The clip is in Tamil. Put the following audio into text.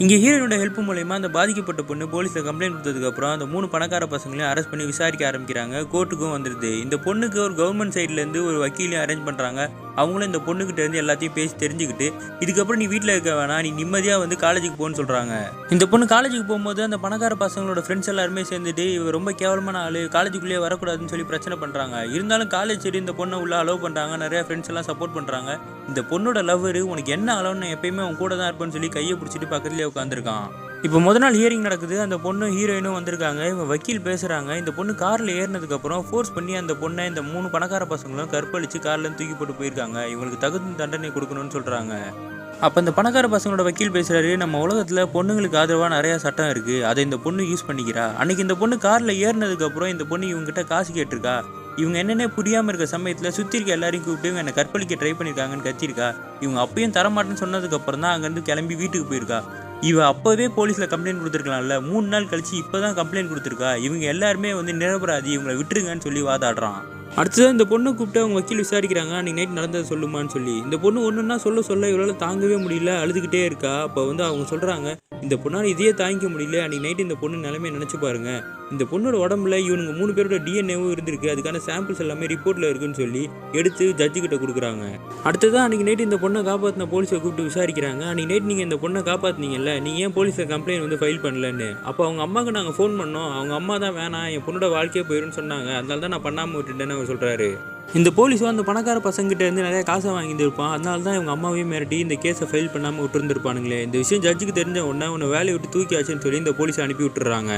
இங்கே ஹீரோனோட ஹெல்ப் மூலயமா அந்த பாதிக்கப்பட்ட பொண்ணு போலீஸில் கம்ப்ளைண்ட் கொடுத்ததுக்கப்புறம் அந்த 3 பணக்கார பசங்களையும் அரெஸ்ட் பண்ணி விசாரிக்க ஆரம்பிக்கிறாங்க. கோர்ட்டுக்கும் வந்துடுது. இந்த பொண்ணுக்கு ஒரு கவர்மெண்ட் சைட்லேருந்து ஒரு வக்கீலையும் அரேஞ்ச் பண்ணுறாங்க. அவங்களும் இந்த பொண்ணுக்கிட்ட இருந்து எல்லாத்தையும் பேசி தெரிஞ்சுக்கிட்டு இதுக்கப்புறம் நீ வீட்டில் இருக்க வேணாம், நீ நிம்மதியாக வந்து காலேஜுக்கு போன்னு சொல்கிறாங்க. இந்த பொண்ணு காலேஜுக்கு போகும்போது அந்த பணக்கார பசங்களோட ஃப்ரெண்ட்ஸ் எல்லாருமே சேர்ந்துட்டு இவ ரொம்ப கேவலமான ஆள், காலேஜுக்குள்ளேயே வரக்கூடாதுன்னு சொல்லி பிரச்சனை பண்ணுறாங்க. இருந்தாலும் காலேஜ் சைடு இந்த பொண்ணை உள்ள அலோவ் பண்ணுறாங்க. நிறைய ஃப்ரெண்ட்ஸ் எல்லாம் சப்போர்ட் பண்ணுறாங்க. இந்த பொண்ணோட லவ்வர் உனக்கு என்ன அளவுன்னு எப்பயுமே அவன் கூட தான் இருப்பேன்னு சொல்லி கையை பிடிச்சிட்டு பக்கத்துலேயே உட்காந்துருக்கான். இப்போ முதல் நாள் ஹியரிங் நடக்குது. அந்த பொண்ணு ஹீரோயினும் வந்திருக்காங்க. இவங்க வக்கீல் பேசுகிறாங்க. இந்த பொண்ணு காரில் ஏறினதுக்கப்புறம் ஃபோர்ஸ் பண்ணி அந்த பொண்ணை இந்த 3 பணக்கார பசங்களும் கற்பழித்து கார்லேருந்து தூக்கி போட்டு போயிருக்காங்க. இவங்களுக்கு தகுந்த தண்டனை கொடுக்கணும்னு சொல்கிறாங்க. அப்போ இந்த பணக்கார பசங்களோட வக்கீல் பேசுகிறாரு, நம்ம உலகத்தில் பொண்ணுங்களுக்கு ஆதரவாக நிறையா சட்டம் இருக்குது, அதை இந்த பொண்ணு யூஸ் பண்ணிக்கிறா. அன்றைக்கி இந்த பொண்ணு காரில் ஏறினதுக்கப்புறம் இந்த பொண்ணு இவங்ககிட்ட காசு கேட்டிருக்கா. இவங்க என்னென்ன புரியாமல் இருக்க சமயத்தில் சுற்றி இருக்க எல்லாரையும் கூப்பிட்டு இவங்க என்னை கற்பழிக்க ட்ரை பண்ணியிருக்காங்கன்னு கத்திருக்கா. இவங்க அப்பயும் தரமாட்டேன்னு சொன்னதுக்கப்புறம் தான் அங்கேருந்து கிளம்பி வீட்டுக்கு போயிருக்கா. இவ அப்போவே போலீஸில் கம்ப்ளைண்ட் கொடுத்துருக்கலாம்ல, 3 நாள் கழிச்சு இப்போ தான் கம்ப்ளைண்ட் கொடுத்துருக்கா. இவங்க எல்லாருமே வந்து நிரபராதி, இவங்களை விட்டுருங்கன்னு சொல்லி வாதாடுறான். அடுத்ததான் இந்த பொண்ணை கூப்பிட்டு அவங்க வக்கீல் விசாரிக்கிறாங்க. அன்றைக்கி நைட் நடந்தது சொல்லுமான்னு சொல்லி. இந்த பொண்ணு ஒன்றுன்னா சொல்ல இவளால் தாங்கவே முடியல, அழுதுகிட்டே இருக்கா. அப்போ வந்து அவங்க சொல்கிறாங்க, இந்த பொண்ணால் இதையே தாங்கிக்க முடியல. அன்றைக்கி நைட்டு இந்த பொண்ணு நிலைமையை நினச்சி பாருங்க. இந்த பொண்ணோட உடம்புல இவனுங்க 3 பேரோட டிஎன்ஏவும் இருந்திருக்கு, அதுக்கான சாம்பிள்ஸ் எல்லாமே ரிப்போர்ட்டில் இருக்குன்னு சொல்லி எடுத்து ஜட்ஜுக்கிட்ட கொடுக்குறாங்க. அடுத்ததான் அன்றைக்கி நைட்டு இந்த பொண்ணை காப்பாற்றின போலீஸை கூப்பிட்டு விசாரிக்கிறாங்க. அன்றைக்கி நைட் நீங்கள் இந்த பொண்ணை காப்பாற்றினீங்கல்ல, நீங்கள் ஏன் போலீஸில் கம்ப்ளைண்ட் வந்து ஃபைல் பண்ணலன்னு. அப்போ அவங்க அம்மாவுக்கு நாங்கள் ஃபோன் பண்ணோம். அவங்க அம்மா தான் வேணாம், என் பொண்ணோட வாழ்க்கையே போயிடும்னு சொன்னாங்க, அதனால தான் நான் பண்ணாமல் விட்டுட்டேன்னு அவர் சொல்கிறாரு. இந்த போலீஸும் அந்த பணக்கார பசங்கிட்ட இருந்து நிறைய காசை வாங்கியிருப்பான். அதனால தான் இவங்க அம்மாவையும் மிரட்டி இந்த கேஸை ஃபைல் பண்ணாமல் விட்டுருந்துருப்பானுங்களே. இந்த விஷயம் ஜட்ஜுக்கு தெரிஞ்ச உடனே உன்னை வேலையை விட்டு தூக்கியாச்சுன்னு சொல்லி இந்த போலீஸை அனுப்பி விட்டுறாங்க.